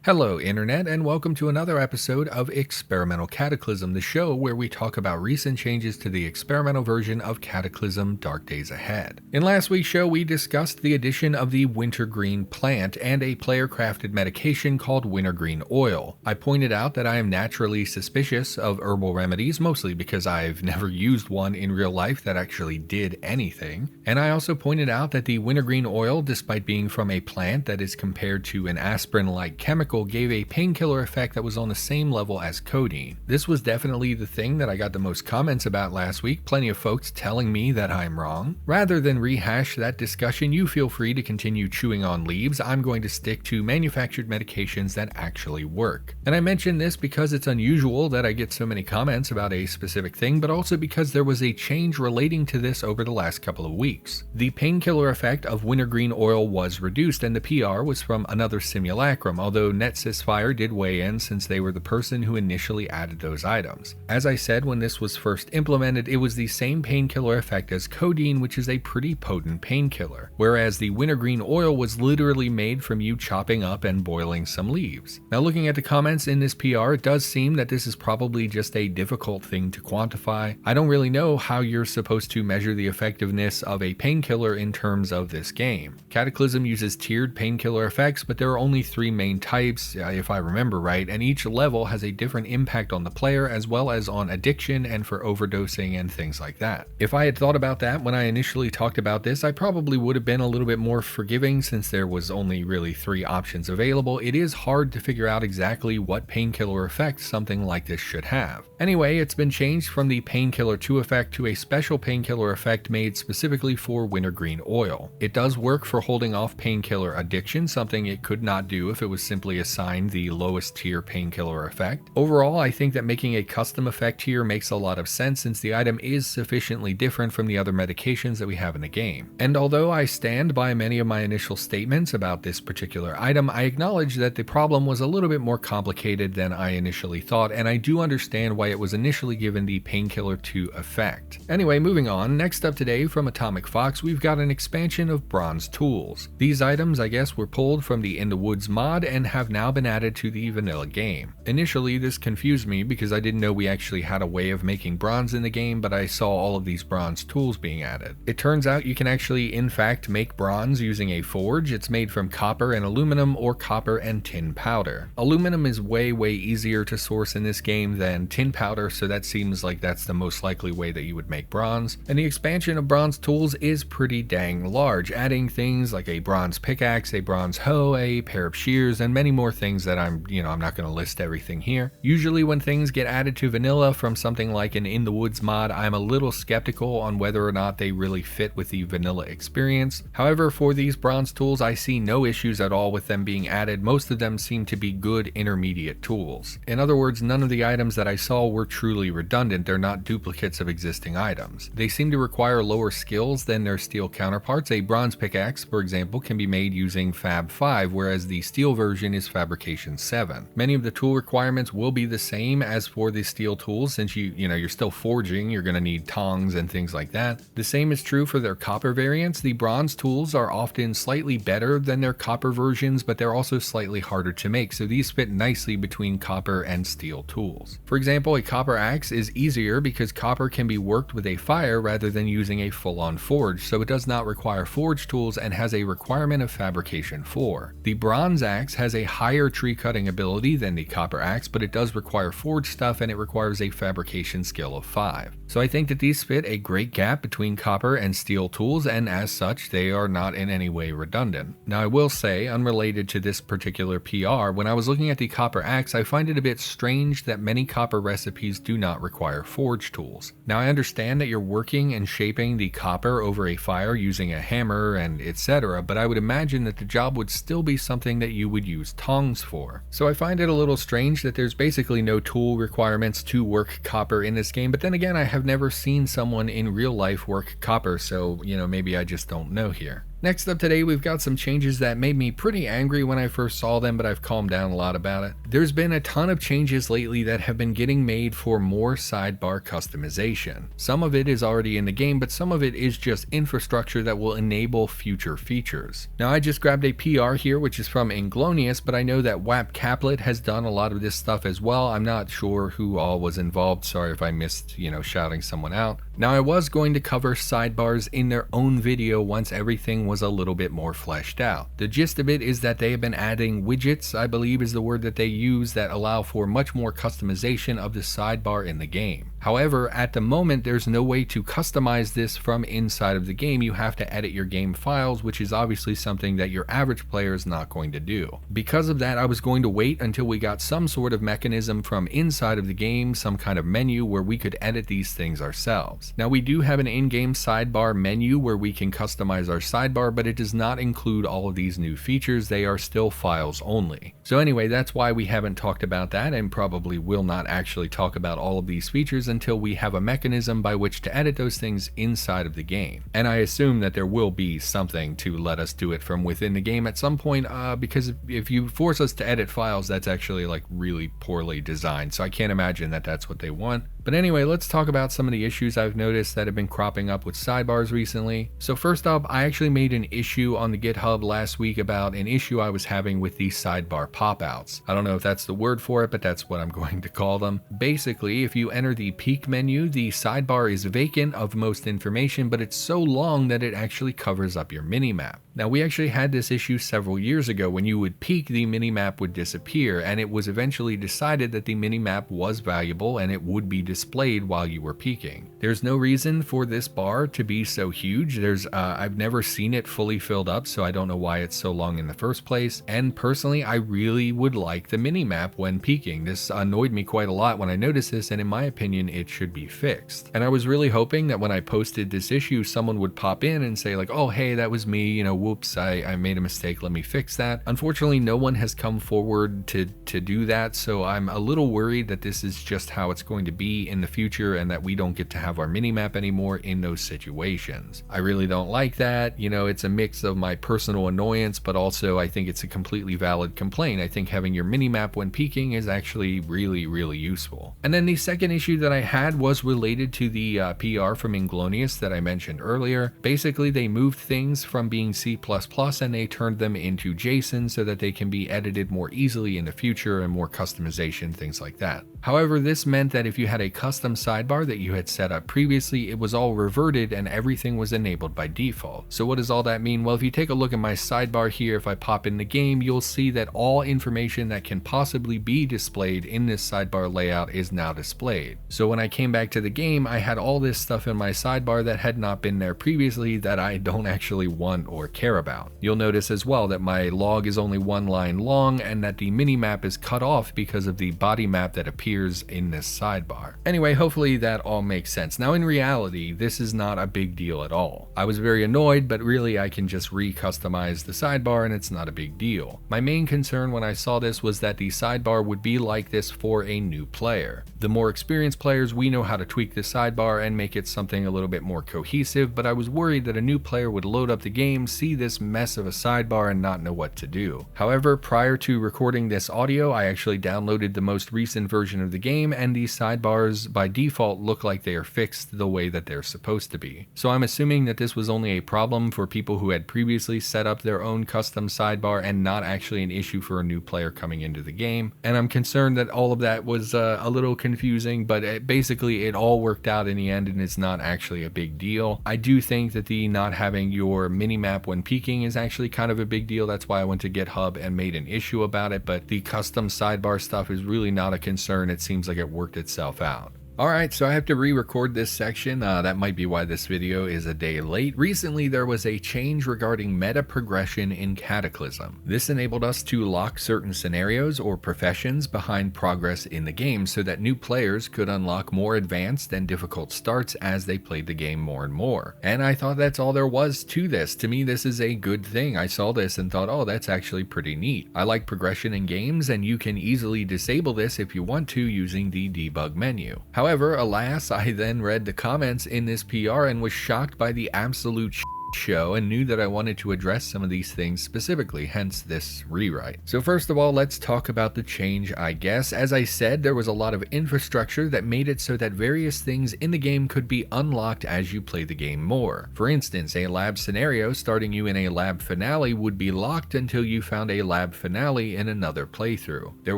Hello, Internet, and welcome to another episode of Experimental Cataclysm, the show where we talk about recent changes to the experimental version of Cataclysm Dark Days Ahead. In last week's show, we discussed the addition of the wintergreen plant and a player-crafted medication called wintergreen oil. I pointed out that I am naturally suspicious of herbal remedies, mostly because I've never used one in real life that actually did anything. And I also pointed out that the wintergreen oil, despite being from a plant that is compared to an aspirin-like chemical, gave a painkiller effect that was on the same level as codeine. This was definitely the thing that I got the most comments about last week, plenty of folks telling me that I'm wrong. Rather than rehash that discussion, you feel free to continue chewing on leaves. I'm going to stick to manufactured medications that actually work. And I mention this because it's unusual that I get so many comments about a specific thing, but also because there was a change relating to this over the last couple of weeks. The painkiller effect of wintergreen oil was reduced, and the PR was from another simulacrum, although NetSysFire did weigh in since they were the person who initially added those items. As I said when this was first implemented, it was the same painkiller effect as codeine, which is a pretty potent painkiller, whereas the wintergreen oil was literally made from you chopping up and boiling some leaves. Now, looking at the comments in this PR, it does seem that this is probably just a difficult thing to quantify. I don't really know how you're supposed to measure the effectiveness of a painkiller in terms of this game. Cataclysm uses tiered painkiller effects, but there are only three main types, if I remember right, and each level has a different impact on the player as well as on addiction and for overdosing and things like that. If I had thought about that when I initially talked about this, I probably would have been a little bit more forgiving since there was only really three options available. It is hard to figure out exactly what painkiller effect something like this should have. Anyway, it's been changed from the painkiller 2 effect to a special painkiller effect made specifically for wintergreen oil. It does work for holding off painkiller addiction, something it could not do if it was simply assigned the lowest tier painkiller effect. Overall, I think that making a custom effect here makes a lot of sense since the item is sufficiently different from the other medications that we have in the game. And although I stand by many of my initial statements about this particular item, I acknowledge that the problem was a little bit more complicated than I initially thought, and I do understand why it was initially given the painkiller 2 effect. Anyway, moving on, next up today from Atomic Fox, we've got an expansion of bronze tools. These items, I guess, were pulled from the In the Woods mod and have now been added to the vanilla game. Initially, this confused me because I didn't know we actually had a way of making bronze in the game, but I saw all of these bronze tools being added. It turns out you can actually, in fact, make bronze using a forge. It's made from copper and aluminum or copper and tin powder. Aluminum is way easier to source in this game than tin powder, so that seems like that's the most likely way that you would make bronze. And the expansion of bronze tools is pretty dang large, adding things like a bronze pickaxe, a bronze hoe, a pair of shears, and many more things that I'm not going to list everything here. Usually when things get added to vanilla from something like an In the Woods mod, I'm a little skeptical on whether or not they really fit with the vanilla experience. However, for these bronze tools, I see no issues at all with them being added. Most of them seem to be good intermediate tools. In other words, none of the items that I saw were truly redundant. They're not duplicates of existing items. They seem to require lower skills than their steel counterparts. A bronze pickaxe, for example, can be made using Fab 5, whereas the steel version is Fabrication 7. Many of the tool requirements will be the same as for the steel tools since you're still forging, you're going to need tongs and things like that. The same is true for their copper variants. The bronze tools are often slightly better than their copper versions, but they're also slightly harder to make, so these fit nicely between copper and steel tools. For example, a copper axe is easier because copper can be worked with a fire rather than using a full-on forge, so it does not require forge tools and has a requirement of Fabrication 4. The bronze axe has a higher tree cutting ability than the copper axe, but it does require forge stuff and it requires a fabrication skill of 5. So I think that these fit a great gap between copper and steel tools, and as such they are not in any way redundant. Now I will say, unrelated to this particular PR, when I was looking at the copper axe, I find it a bit strange that many copper recipes do not require forge tools. Now I understand that you're working and shaping the copper over a fire using a hammer and etc., but I would imagine that the job would still be something that you would use tongs for. So I find it a little strange that there's basically no tool requirements to work copper in this game, but then again, I have never seen someone in real life work copper, so maybe I just don't know here. Next up today, we've got some changes that made me pretty angry when I first saw them, but I've calmed down a lot about it. There's been a ton of changes lately that have been getting made for more sidebar customization. Some of it is already in the game, but some of it is just infrastructure that will enable future features. Now, I just grabbed a PR here, which is from Inglonious, but I know that WAP Caplet has done a lot of this stuff as well. I'm not sure who all was involved. Sorry if I missed, shouting someone out. Now, I was going to cover sidebars in their own video once everything was a little bit more fleshed out. The gist of it is that they have been adding widgets, I believe is the word that they use, that allow for much more customization of the sidebar in the game. However, at the moment, there's no way to customize this from inside of the game. You have to edit your game files, which is obviously something that your average player is not going to do. Because of that, I was going to wait until we got some sort of mechanism from inside of the game, some kind of menu where we could edit these things ourselves. Now, we do have an in-game sidebar menu where we can customize our sidebar, but it does not include all of these new features. They are still files only. So anyway, that's why we haven't talked about that, and probably will not actually talk about all of these features until we have a mechanism by which to edit those things inside of the game. And I assume that there will be something to let us do it from within the game at some point, because if you force us to edit files, that's actually like really poorly designed. So I can't imagine that that's what they want. But anyway, let's talk about some of the issues I've noticed that have been cropping up with sidebars recently. So first up, I actually made an issue on the GitHub last week about an issue I was having with the sidebar pop-outs. I don't know if that's the word for it, but that's what I'm going to call them. Basically, if you enter the peek menu, the sidebar is vacant of most information, but it's so long that it actually covers up your minimap. Now, we actually had this issue several years ago. When you would peek, the minimap would disappear, and it was eventually decided that the minimap was valuable and it would be displayed while you were peeking. There's no reason for this bar to be so huge. I've never seen it fully filled up, so I don't know why it's so long in the first place. And personally, I really would like the minimap when peeking. This annoyed me quite a lot when I noticed this, and in my opinion, it should be fixed. And I was really hoping that when I posted this issue, someone would pop in and say like, oh, hey, that was me, whoops, I made a mistake, let me fix that. Unfortunately, no one has come forward to do that, so I'm a little worried that this is just how it's going to be in the future and that we don't get to have our minimap anymore in those situations. I really don't like that. It's a mix of my personal annoyance, but also I think it's a completely valid complaint. I think having your minimap when peeking is actually really, really useful. And then the second issue that I had was related to the PR from Inglonious that I mentioned earlier. Basically, they moved things from being C++ and they turned them into JSON so that they can be edited more easily in the future and more customization, things like that. However, this meant that if you had a custom sidebar that you had set up previously, it was all reverted and everything was enabled by default. So what does all that mean? Well, if you take a look at my sidebar here, if I pop in the game, you'll see that all information that can possibly be displayed in this sidebar layout is now displayed. So when I came back to the game, I had all this stuff in my sidebar that had not been there previously that I don't actually want or care about. You'll notice as well that my log is only one line long and that the minimap is cut off because of the body map that appears in this sidebar. Anyway, hopefully that all makes sense. Now, in reality, this is not a big deal at all. I was very annoyed, but really I can just re-customize the sidebar and it's not a big deal. My main concern when I saw this was that the sidebar would be like this for a new player. The more experienced players, we know how to tweak the sidebar and make it something a little bit more cohesive, but I was worried that a new player would load up the game, see this mess of a sidebar and not know what to do. However, prior to recording this audio, I actually downloaded the most recent version of the game, and these sidebars by default look like they are fixed the way that they're supposed to be. So I'm assuming that this was only a problem for people who had previously set up their own custom sidebar and not actually an issue for a new player coming into the game. And I'm concerned that all of that was a little confusing, but basically it all worked out in the end and it's not actually a big deal. I do think that the not having your minimap when peeking is actually kind of a big deal. That's why I went to GitHub and made an issue about it, but the custom sidebar stuff is really not a concern. It seems like it worked itself out. Alright, so I have to re-record this section. That might be why this video is a day late. Recently, there was a change regarding meta progression in Cataclysm. This enabled us to lock certain scenarios or professions behind progress in the game so that new players could unlock more advanced and difficult starts as they played the game more and more. And I thought that's all there was to this. To me, this is a good thing. I saw this and thought, oh, that's actually pretty neat. I like progression in games, and you can easily disable this if you want to using the debug menu. However, alas, I then read the comments in this PR and was shocked by the absolute show and knew that I wanted to address some of these things specifically, hence this rewrite. So first of all, let's talk about the change, I guess. As I said, there was a lot of infrastructure that made it so that various things in the game could be unlocked as you play the game more. For instance, a lab scenario starting you in a lab finale would be locked until you found a lab finale in another playthrough. There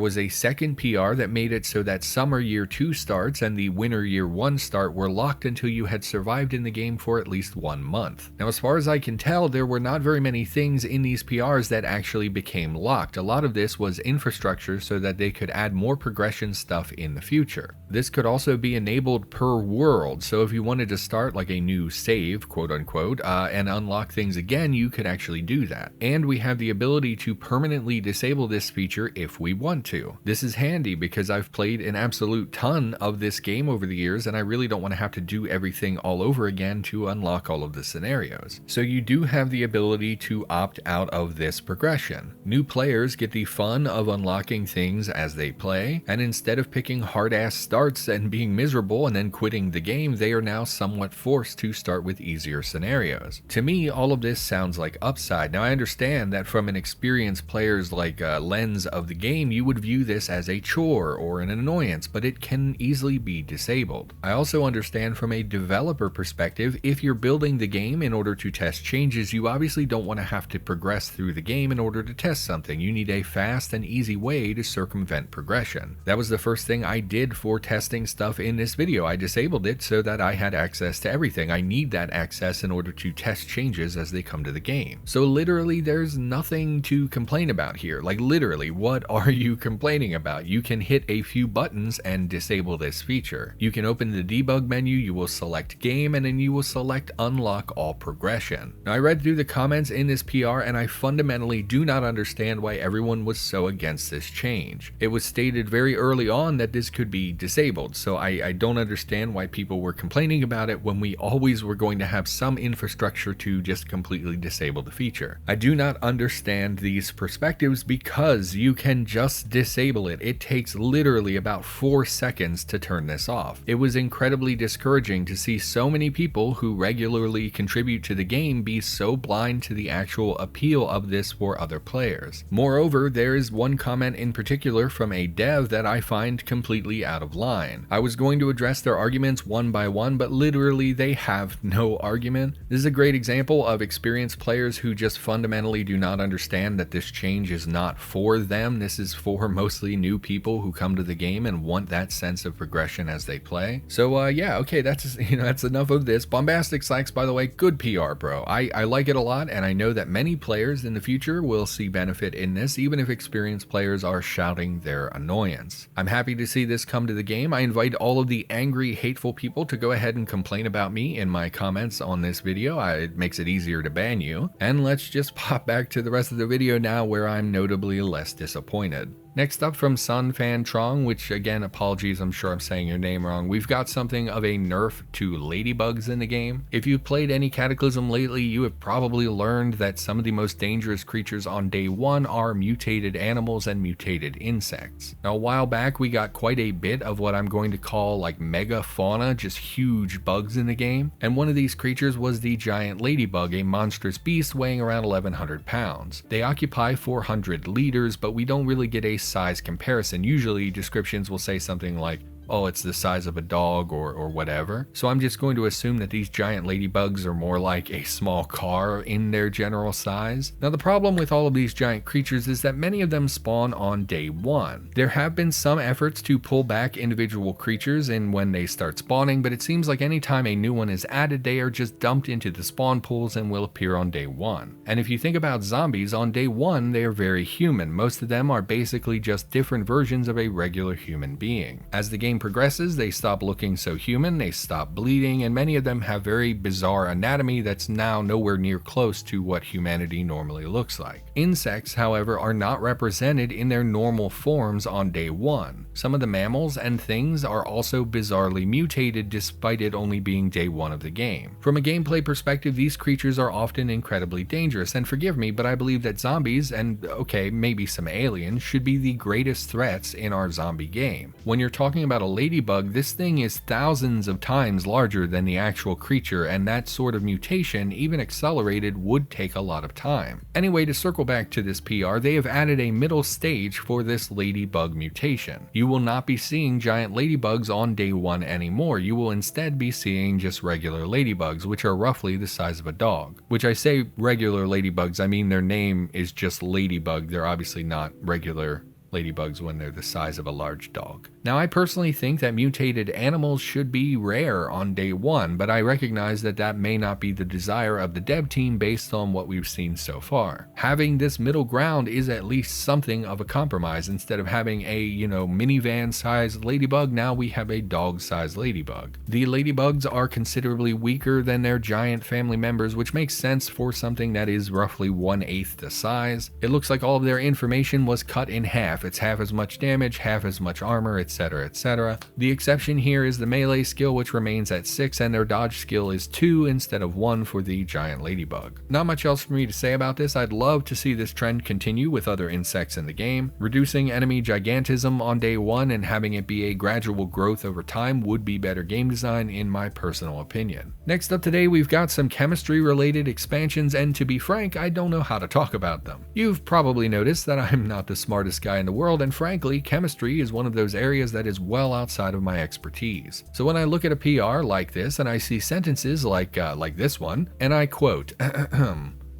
was a second PR that made it so that summer year 2 starts and the winter year 1 start were locked until you had survived in the game for at least 1 month. Now, as far as I can tell, there were not very many things in these PRs that actually became locked. A lot of this was infrastructure so that they could add more progression stuff in the future. This could also be enabled per world, so if you wanted to start like a new save, quote unquote, and unlock things again, you could actually do that. And we have the ability to permanently disable this feature if we want to. This is handy because I've played an absolute ton of this game over the years and I really don't want to have to do everything all over again to unlock all of the scenarios. So you do have the ability to opt out of this progression. New players get the fun of unlocking things as they play, and instead of picking hard-ass starts and being miserable and then quitting the game, they are now somewhat forced to start with easier scenarios. To me, all of this sounds like upside. Now, I understand that from an experienced player's lens of the game, you would view this as a chore or an annoyance, but it can easily be disabled. I also understand from a developer perspective, if you're building the game in order to test changes, you obviously don't want to have to progress through the game in order to test something. You need a fast and easy way to circumvent progression. That was the first thing I did for testing stuff in this video. I disabled it so that I had access to everything. I need that access in order to test changes as they come to the game. So literally, there's nothing to complain about here. Like literally, what are you complaining about? You can hit a few buttons and disable this feature. You can open the debug menu, you will select game, and then you will select unlock all progression. Now, I read through the comments in this PR and I fundamentally do not understand why everyone was so against this change. It was stated very early on that this could be disabled, so I don't understand why people were complaining about it when we always were going to have some infrastructure to just completely disable the feature. I do not understand these perspectives because you can just disable it. It takes literally about 4 seconds to turn this off. It was incredibly discouraging to see so many people who regularly contribute to the game be so blind to the actual appeal of this for other players. Moreover, there is one comment in particular from a dev that I find completely out of line. I was going to address their arguments one by one, but literally they have no argument. This is a great example of experienced players who just fundamentally do not understand that this change is not for them. This is for mostly new people who come to the game and want that sense of progression as they play. So yeah, okay, that's that's enough of this. Bombastic Slacks, by the way, good PR, bro. I like it a lot, and I know that many players in the future will see benefit in this, even if experienced players are shouting their annoyance. I'm happy to see this come to the game. I invite all of the angry, hateful people to go ahead and complain about me in my comments on this video. It makes it easier to ban you. And let's just pop back to the rest of the video now, where I'm notably less disappointed. Next up from Sunfan Trong, which again, apologies, I'm sure I'm saying your name wrong. We've got something of a nerf to ladybugs in the game. If you've played any Cataclysm lately, you have probably learned that some of the most dangerous creatures on day 1 are mutated animals and mutated insects. Now, a while back, we got quite a bit of what I'm going to call like mega fauna, just huge bugs in the game. And one of these creatures was the giant ladybug, a monstrous beast weighing around 1,100 pounds. They occupy 400 liters, but we don't really get a size comparison. Usually descriptions will say something like, oh, it's the size of a dog or whatever. So I'm just going to assume that these giant ladybugs are more like a small car in their general size. Now, the problem with all of these giant creatures is that many of them spawn on day 1. There have been some efforts to pull back individual creatures in when they start spawning, but it seems like anytime a new one is added, they are just dumped into the spawn pools and will appear on day 1. And if you think about zombies, on day 1, they are very human. Most of them are basically just different versions of a regular human being. As the game progresses, they stop looking so human, they stop bleeding, and many of them have very bizarre anatomy that's now nowhere near close to what humanity normally looks like. Insects, however, are not represented in their normal forms on day 1. Some of the mammals and things are also bizarrely mutated despite it only being day 1 of the game. From a gameplay perspective, these creatures are often incredibly dangerous, and forgive me, but I believe that zombies, and okay, maybe some aliens, should be the greatest threats in our zombie game. When you're talking about a ladybug, this thing is thousands of times larger than the actual creature, and that sort of mutation, even accelerated, would take a lot of time. Anyway, to circle back to this PR, they have added a middle stage for this ladybug mutation. You will not be seeing giant ladybugs on day 1 anymore. You will instead be seeing just regular ladybugs, which are roughly the size of a dog. Which I say regular ladybugs, I mean their name is just ladybug. They're obviously not regular ladybugs when they're the size of a large dog. Now, I personally think that mutated animals should be rare on day 1, but I recognize that that may not be the desire of the dev team based on what we've seen so far. Having this middle ground is at least something of a compromise. Instead of having a, minivan-sized ladybug, now we have a dog-sized ladybug. The ladybugs are considerably weaker than their giant family members, which makes sense for something that is roughly 1/8 the size. It looks like all of their information was cut in half. It's half as much damage, half as much armor, etc, etc. The exception here is the melee skill, which remains at 6, and their dodge skill is 2 instead of 1 for the giant ladybug. Not much else for me to say about this. I'd love to see this trend continue with other insects in the game. Reducing enemy gigantism on day 1 and having it be a gradual growth over time would be better game design in my personal opinion. Next up today, we've got some chemistry related expansions, and to be frank, I don't know how to talk about them. You've probably noticed that I'm not the smartest guy in the world, and frankly, chemistry is one of those areas that is well outside of my expertise. So when I look at a PR like this and I see sentences like this one, and I quote,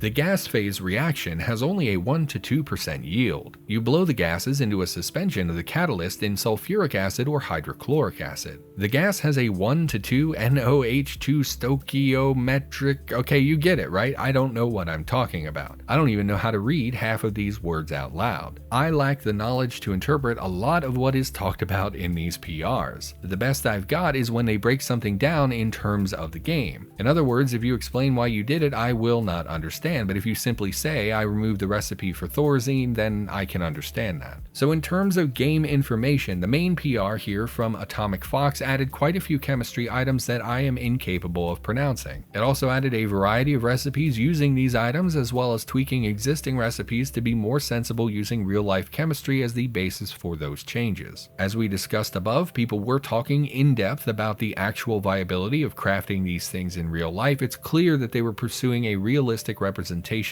"The gas phase reaction has only a 1 to 2% yield. You blow the gases into a suspension of the catalyst in sulfuric acid or hydrochloric acid. The gas has a 1 to 2 NOH2 stoichiometric..." Okay, you get it, right? I don't know what I'm talking about. I don't even know how to read half of these words out loud. I lack the knowledge to interpret a lot of what is talked about in these PRs. The best I've got is when they break something down in terms of the game. In other words, if you explain why you did it, I will not understand. But if you simply say, "I removed the recipe for Thorazine," then I can understand that. So in terms of game information, the main PR here from Atomic Fox added quite a few chemistry items that I am incapable of pronouncing. It also added a variety of recipes using these items, as well as tweaking existing recipes to be more sensible using real-life chemistry as the basis for those changes. As we discussed above, people were talking in depth about the actual viability of crafting these things in real life. It's clear that they were pursuing a realistic representation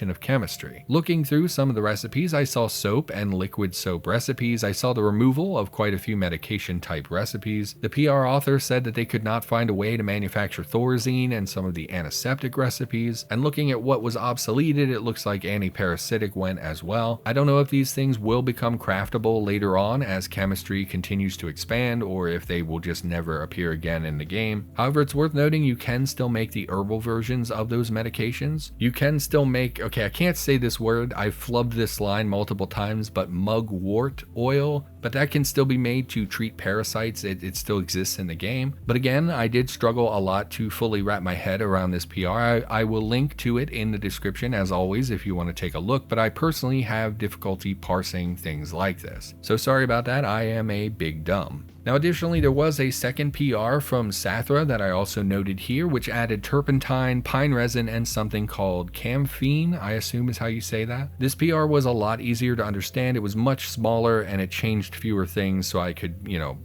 of chemistry. Looking through some of the recipes, I saw soap and liquid soap recipes. I saw the removal of quite a few medication type recipes. The PR author said that they could not find a way to manufacture Thorazine and some of the antiseptic recipes. And looking at what was obsoleted, it looks like antiparasitic went as well. I don't know if these things will become craftable later on as chemistry continues to expand, or if they will just never appear again in the game. However, it's worth noting you can still make the herbal versions of those medications. You can still make, okay, I can't say this word, I've flubbed this line multiple times, but mugwort oil, but that can still be made to treat parasites. It still exists in the game. But again, I did struggle a lot to fully wrap my head around this PR. I will link to it in the description as always if you want to take a look, but I personally have difficulty parsing things like this. So sorry about that, I am a big dumb. Now additionally, there was a second PR from Sathra that I also noted here, which added turpentine, pine resin, and something called camphene, I assume is how you say that. This PR was a lot easier to understand. It was much smaller and it changed fewer things so I could,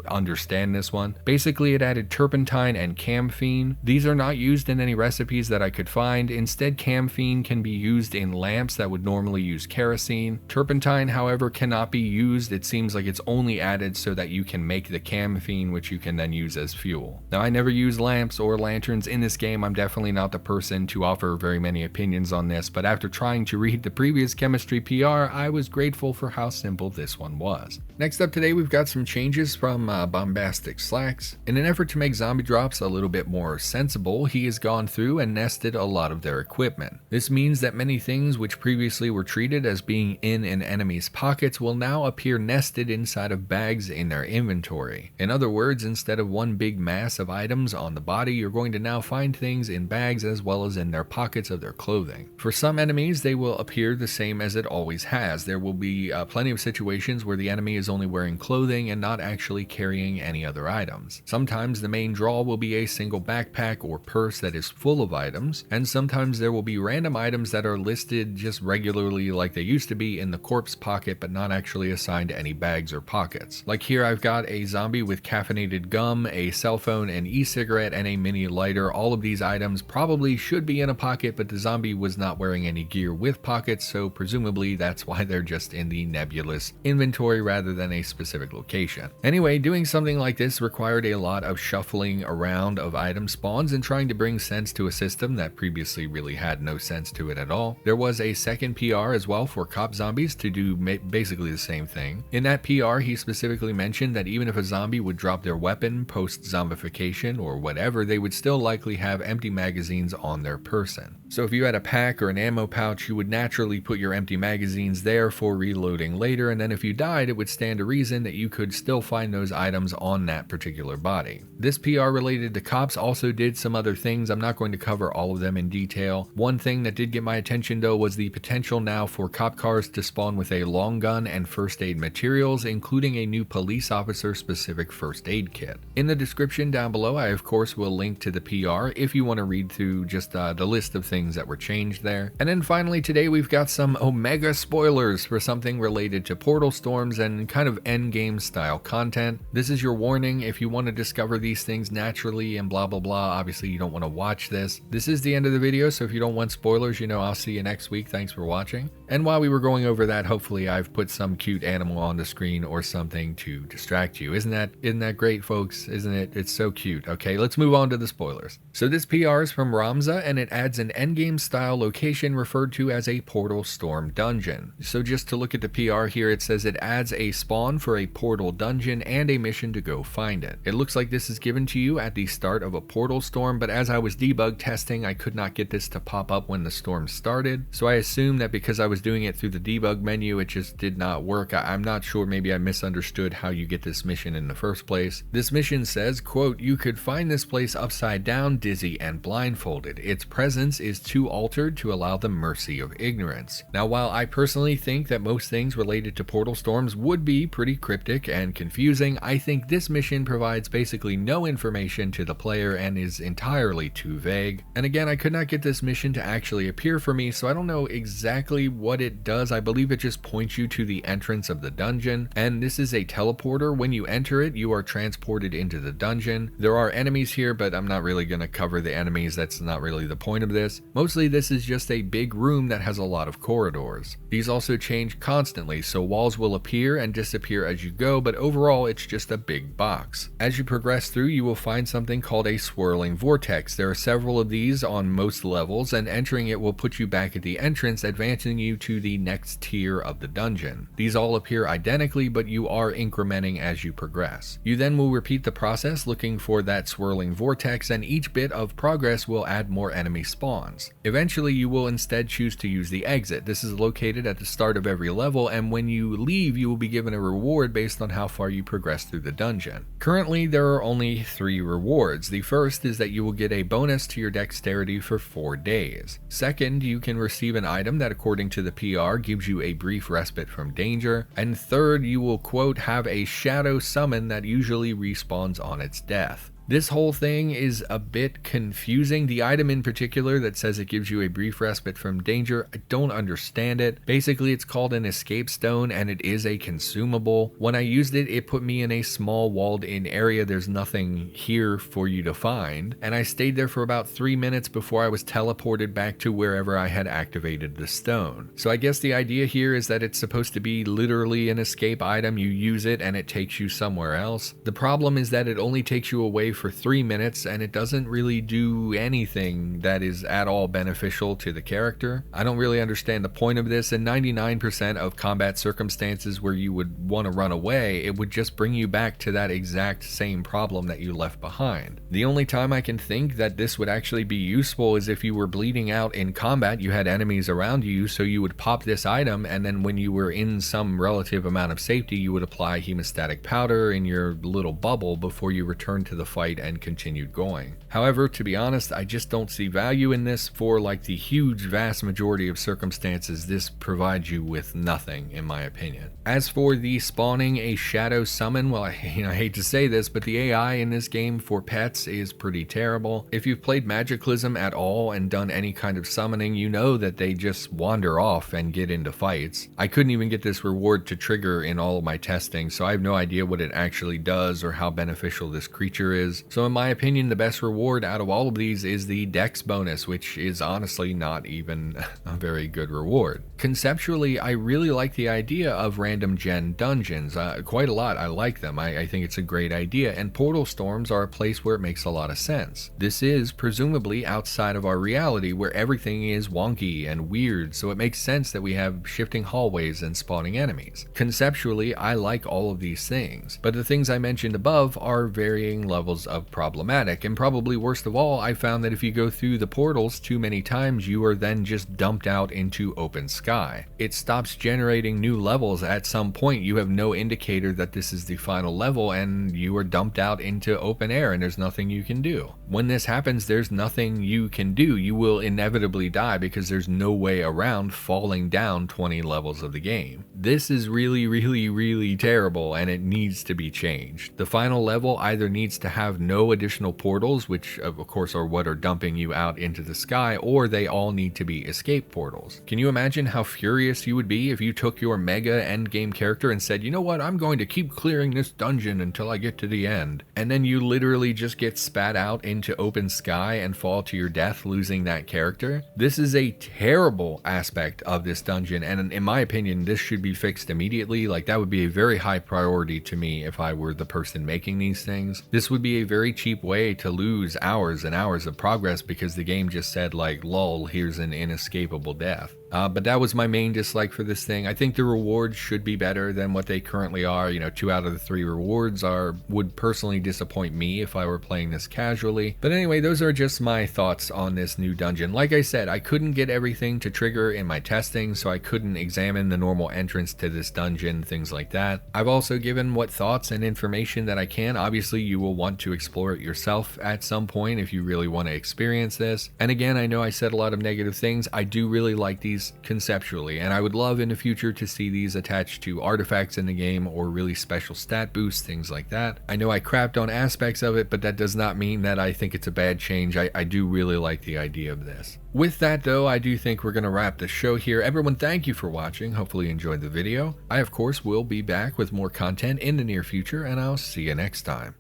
understand this one. Basically, it added turpentine and camphene. These are not used in any recipes that I could find. Instead, camphene can be used in lamps that would normally use kerosene. Turpentine, however, cannot be used. It seems like it's only added so that you can make the camphene, which you can then use as fuel. Now, I never use lamps or lanterns in this game. I'm definitely not the person to offer very many opinions on this, but after trying to read the previous chemistry PR, I was grateful for how simple this one was. Next up today, we've got some changes from Bombastic Slacks. In an effort to make zombie drops a little bit more sensible, he has gone through and nested a lot of their equipment. This means that many things which previously were treated as being in an enemy's pockets will now appear nested inside of bags in their inventory. In other words, instead of one big mass of items on the body, you're going to now find things in bags as well as in their pockets of their clothing. For some enemies, they will appear the same as it always has. There will be plenty of situations where the enemy is only wearing clothing and not actually carrying any other items. Sometimes the main draw will be a single backpack or purse that is full of items, and sometimes there will be random items that are listed just regularly like they used to be in the corpse pocket but not actually assigned to any bags or pockets. Like here, I've got a zombie zombie with caffeinated gum, a cell phone, an e-cigarette, and a mini lighter. All of these items probably should be in a pocket, but the zombie was not wearing any gear with pockets, so presumably that's why they're just in the nebulous inventory rather than a specific location. Anyway, doing something like this required a lot of shuffling around of item spawns and trying to bring sense to a system that previously really had no sense to it at all. There was a second PR as well for cop zombies to do basically the same thing. In that PR, he specifically mentioned that even if a zombie would drop their weapon post-zombification or whatever, they would still likely have empty magazines on their person. So if you had a pack or an ammo pouch, you would naturally put your empty magazines there for reloading later, and then if you died, it would stand to reason that you could still find those items on that particular body. This PR related to cops also did some other things. I'm not going to cover all of them in detail. One thing that did get my attention though was the potential now for cop cars to spawn with a long gun and first aid materials, including a new police officer specific first aid kit. In the description down below, I of course will link to the PR if you want to read through just the list of things that were changed there. And then finally today we've got some Omega spoilers for something related to portal storms and kind of endgame style content. This is your warning. If you want to discover these things naturally and blah blah blah, obviously you don't want to watch this. This is the end of the video, so if you don't want spoilers, you know, I'll see you next week. Thanks for watching. And while we were going over that, hopefully I've put some cute animal on the screen or something to distract you. Isn't that great, folks? Isn't it? It's so cute. Okay, let's move on to the spoilers. So this PR is from Ramza, and it adds an endgame style location referred to as a portal storm dungeon. So just to look at the PR here, it says it adds a spawn for a portal dungeon and a mission to go find it. It looks like this is given to you at the start of a portal storm, but as I was debug testing, I could not get this to pop up when the storm started. So I assume that because I was doing it through the debug menu, it just did not work. I'm not sure, maybe I misunderstood how you get this mission in the first place. This mission says, quote, "You could find this place upside down, dizzy, and blindfolded. Its presence is too altered to allow the mercy of ignorance." Now, while I personally think that most things related to portal storms would be pretty cryptic and confusing, I think this mission provides basically no information to the player and is entirely too vague. And again, I could not get this mission to actually appear for me, so I don't know exactly what it does. I believe it just points you to the entrance of the dungeon, and this is a teleporter. When you enter it, you are transported into the dungeon. There are enemies here, but I'm not really going to cover the enemies. That's not really the point of this. Mostly this is just a big room that has a lot of corridors. These also change constantly, so walls will appear and disappear as you go, but overall it's just a big box. As you progress through, you will find something called a swirling vortex. There are several of these on most levels, and entering it will put you back at the entrance, advancing you to the next tier of the dungeon. These all appear identically, but you are incrementing as you progress. You then will repeat the process looking for that swirling vortex, and each bit of progress will add more enemy spawns. Eventually you will instead choose to use the exit. This is located at the start of every level, and when you leave you will be given a reward based on how far you progress through the dungeon. Currently there are only 3 rewards. The first is that you will get a bonus to your dexterity for 4 days. Second, you can receive an item that according to the PR gives you a brief respite from danger. And third, you will quote have a shadow summon that usually respawns on its death. This whole thing is a bit confusing. The item in particular that says it gives you a brief respite from danger, I don't understand it. Basically, it's called an escape stone and it is a consumable. When I used it, it put me in a small walled in area. There's nothing here for you to find. And I stayed there for about 3 minutes before I was teleported back to wherever I had activated the stone. So I guess the idea here is that it's supposed to be literally an escape item. You use it and it takes you somewhere else. The problem is that it only takes you away for 3 minutes and it doesn't really do anything that is at all beneficial to the character. I don't really understand the point of this. In 99% of combat circumstances where you would want to run away, it would just bring you back to that exact same problem that you left behind. The only time I can think that this would actually be useful is if you were bleeding out in combat, you had enemies around you, so you would pop this item, and then when you were in some relative amount of safety, you would apply hemostatic powder in your little bubble before you return to the fight fight and continued going. However, to be honest, I just don't see value in this. For like the huge vast majority of circumstances, this provides you with nothing, in my opinion. As for the spawning a shadow summon, well, I hate to say this, but the AI in this game for pets is pretty terrible. If you've played Cataclysm at all and done any kind of summoning, you know that they just wander off and get into fights. I couldn't even get this reward to trigger in all of my testing, so I have no idea what it actually does or how beneficial this creature is. So in my opinion, the best reward out of all of these is the Dex bonus, which is honestly not even a very good reward. Conceptually, I really like the idea of random gen dungeons, quite a lot. I like them. I think it's a great idea, and portal storms are a place where it makes a lot of sense. This is presumably outside of our reality where everything is wonky and weird, so it makes sense that we have shifting hallways and spawning enemies. Conceptually, I like all of these things, but the things I mentioned above are varying levels of problematic, and probably worst of all, I found that if you go through the portals too many times, you are then just dumped out into open sky. It stops generating new levels at some point. You have no indicator that this is the final level, and you are dumped out into open air and there's nothing you can do. When this happens, there's nothing you can do. You will inevitably die because there's no way around falling down 20 levels of the game. This is really terrible, and it needs to be changed. The final level either needs to have no additional portals, which of course are what are dumping you out into the sky, or they all need to be escape portals. Can you imagine how furious you would be if you took your mega endgame character and said, you know what, I'm going to keep clearing this dungeon until I get to the end, and then you literally just get spat out into open sky and fall to your death, losing that character? This is a terrible aspect of this dungeon, and in my opinion, this should be fixed immediately. Like, that would be a very high priority to me if I were the person making these things. This would be a very cheap way to lose hours and hours of progress because the game just said, like, lol, here's an inescapable death. But that was my main dislike for this thing. I think the rewards should be better than what they currently are. 2 out of the 3 rewards would personally disappoint me if I were playing this casually. But anyway, those are just my thoughts on this new dungeon. Like I said, I couldn't get everything to trigger in my testing, so I couldn't examine the normal entrance to this dungeon, things like that. I've also given what thoughts and information that I can. Obviously, you will want to explore it yourself at some point if you really want to experience this. And again, I know I said a lot of negative things. I do really like these conceptually, and I would love in the future to see these attached to artifacts in the game or really special stat boosts, things like that. I know I crapped on aspects of it, but that does not mean that I think it's a bad change. I do really like the idea of this. With that though, I do think we're going to wrap the show here. Everyone, thank you for watching. Hopefully you enjoyed the video. I of course will be back with more content in the near future, and I'll see you next time.